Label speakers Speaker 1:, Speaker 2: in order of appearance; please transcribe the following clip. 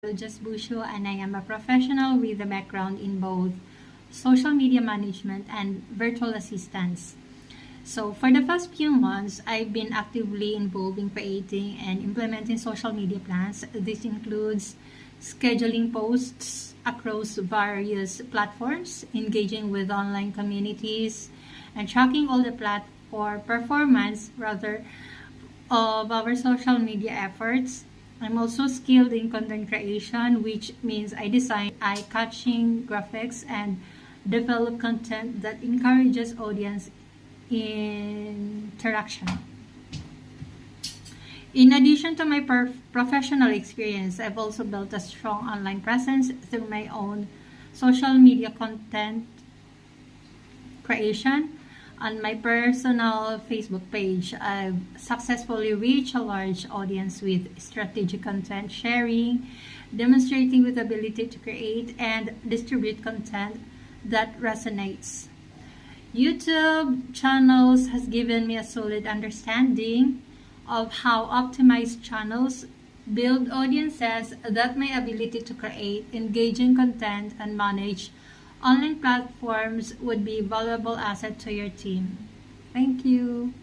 Speaker 1: Just Bushu, and I am a professional with a background in both social media management and virtual assistance. So, for the past few months, I've been actively involved in creating and implementing social media plans. This includes scheduling posts across various platforms, engaging with online communities, and tracking all the platform performance rather of our social media efforts. I'm also skilled in content creation, which means I design eye-catching graphics and develop content that encourages audience interaction. In addition to my professional experience, I've also built a strong online presence through my own social media content creation. On my personal Facebook page, I've successfully reached a large audience with strategic content sharing, demonstrating with ability to create and distribute content that resonates. YouTube channels has given me a solid understanding of how optimized channels build audiences, that my ability to create engaging content and manage online platforms would be a valuable asset to your team. Thank you.